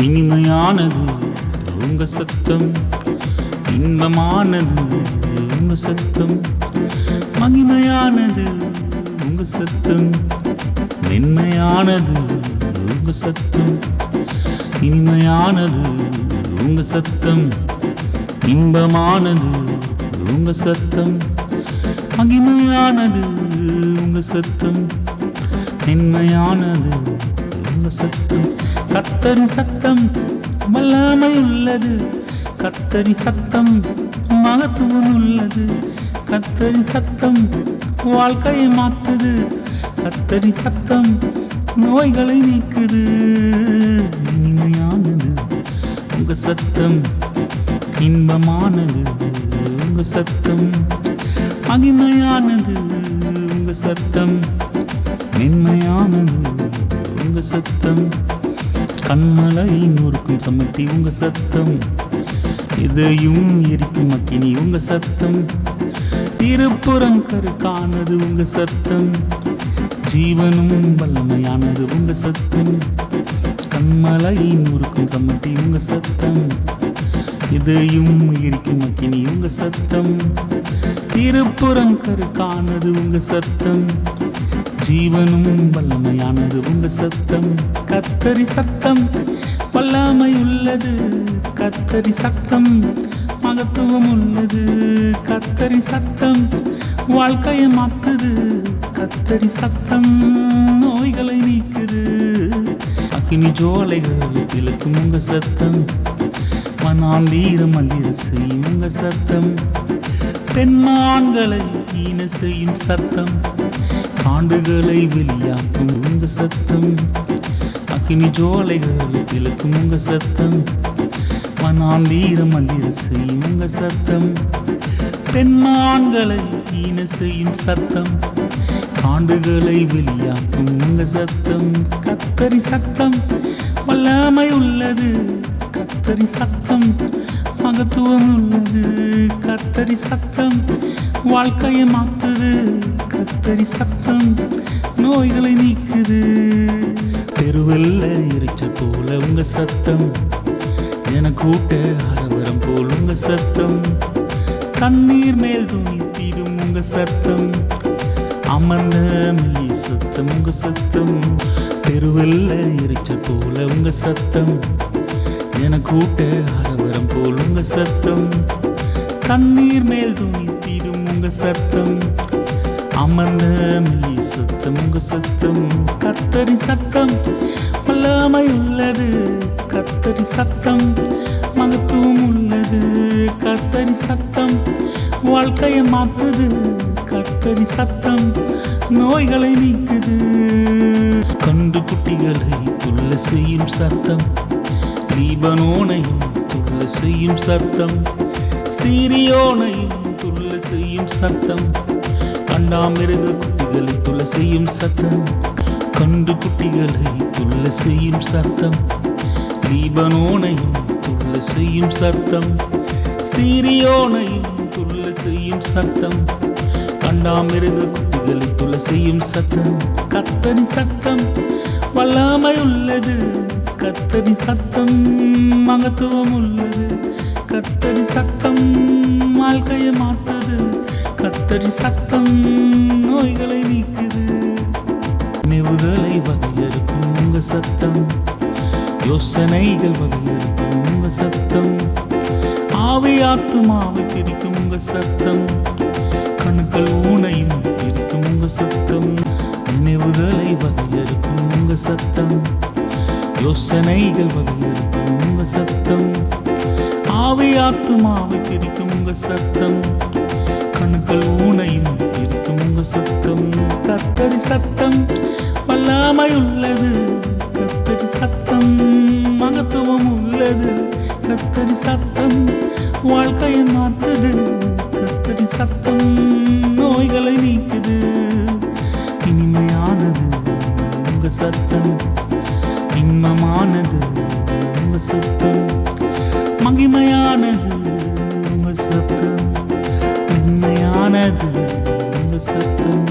இனிமையானது உங்க சத்தம், இன்பமானது உங்க சத்தம், மகிமையானது உங்க சத்தம், மென்மையானது உங்க சத்தம், இனிமையானது உங்க சத்தம், இன்பமானது உங்க சத்தம், மகிமையானது உங்க சத்தம், மென்மையானது உங்க சத்தம். கர்த்தரின் சத்தம் வல்லமை உள்ளது, கர்த்தரின் சத்தம் மகத்துவம் உள்ளது, கர்த்தரின் சத்தம் வாழ்க்கையை மாற்றுது, கர்த்தரின் சத்தம் நோய்களை நீக்குது. இனிமையானது உங்க சத்தம், இன்பமானது உங்க சத்தம், மகிமையானது உங்க சத்தம், மென்மையானது உங்க சத்தம், கண்மலை நொறுக்கும் சமட்டி உங்க சத்தம், இதையும் எரிக்கும் அக்கினி உங்க சத்தம், திருப்புறம் கருக்கானது உங்க சத்தம், ஜீவனும் வல்லமையானது உங்க சத்தம், கண்மலை நொறுக்கும் சமட்டி உங்க சத்தம், இதையும் எரிக்கும் அக்கினி உங்க சத்தம், திருப்புறம் கருக்கானது உங்க சத்தம், ஜீவனும் வல்லமையானது உங்க சத்தம். கர்த்தரி சத்தம் வல்லமை உள்ளது, கர்த்தரி சத்தம் மகத்துவம் உள்ளது, கர்த்தரி சத்தம் வாழ்க்கையை மாற்றுது, கர்த்தரி சத்தம் நோய்களை நீக்குது. அக்கினி ஜோலைகள் பிளக்கும் உங்க சத்தம், மனாந்தீர மந்திர செய்யும் உங்க சத்தம், பெண்மான்களை ஈன செய்யும் சத்தம், ஆண்டுகளை வெளியாக்கும் உங்க சத்தம், அக்கினி ஜோலைகள் பிளக்கும் உங்க சத்தம், மனாந்தீர மந்திர செய்யும் உங்க சத்தம், பெண்மான்களை ஈன செய்யும் சத்தம், ஆண்டுகளை வெளியாக்கும் உங்க சத்தம். கர்த்தரி சத்தம் வல்லமை உள்ளது, கர்த்தரி சத்தம் மகத்துவம் உள்ளது, கர்த்தரி சத்தம் வாழ்க்கையை மாற்றுது, கர்த்தரி சத்தம் நோய்களை நீக்குது. தெருவெல்ல எரிச்சல் போல உங்க சத்தம், என கூட்ட அரவரம் போல் உங்க சத்தம், தண்ணீர் மேல் துணித்திடும் உங்க சத்தம், அமர்ந்த மெல்லிய சத்தம் உங்க சத்தம், தெருவெல்ல எரிச்சல் போல உங்க சத்தம், என கூட்ட அரவரம் போல் உங்க சத்தம், தண்ணீர் மேல் துணித்திடும் உங்க சத்தம், அமர்ந்த மெல்லிய சத்தம் உங்க சத்தம். கர்த்தரி சத்தம் வல்லமை உள்ளது, கர்த்தரி சத்தம் மகத்துவம் உள்ளது, கர்த்தரி சத்தம் வாழ்க்கையை மாற்றுது, கர்த்தரி சத்தம் நோய்களை நீக்குது. கண்டு குட்டிகளை துள்ள செய்யும் சத்தம், லீபனோனையும் துள்ள செய்யும் சத்தம், சீரியோனையும் துள்ள செய்யும் சத்தம், கண்டாமிருக குட்டிகளை துள்ள செய்யும் சத்தம், கண்டு குட்டிகளை துள்ள செய்யும் சத்தம், லீபனோனையும் துள்ள செய்யும் சத்தம், சீரியோனையும் துள்ள செய்யும் சத்தம், கண்டாமிருக குட்டிகளை துள்ள செய்யும் சத்தம். கர்த்தரி சத்தம் வல்லமை உள்ளது, கர்த்தரி சத்தம் மகத்துவம் உள்ளது, கர்த்தரி சத்தம் வாழ்க்கையை மாற்றுது, கர்த்தரி சத்தம் நோய்களை நீக்குது. நினைவுகளை வகையறுக்கும் உங்க சத்தம், யோசனைகள் வகையறுக்கும் உங்க சத்தம், ஆவி ஆத்துமாவை பிரிக்கும் உங்க சத்தம், கணுக்கள் ஊனையும் பிரிக்கும் உங்க சத்தம், நினைவுகளை வகையறுக்கும் உங்க சத்தம், யோசனைகள் வகையறுக்கும் உங்க சத்தம், ஆவி ஆத்துமாவை பிரிக்கும் உங்க சத்தம், கணுக்கள் ஊனையும் பிரிக்கும் உங்க சத்தம். கர்த்தரி சத்தம் வல்லமை உள்ளது, கர்த்தரி சத்தம் மகத்துவம் உள்ளது, கர்த்தரி சத்தம் வாழ்க்கையை மாற்றுது, கர்த்தரி சத்தம் நோய்களை நீக்குது. இனிமையானது உங்க சத்தம், இன்பமானது உங்க சத்தம், மகிமையானது உங்க சத்தம், மென்மையானது உங்க சத்தம்.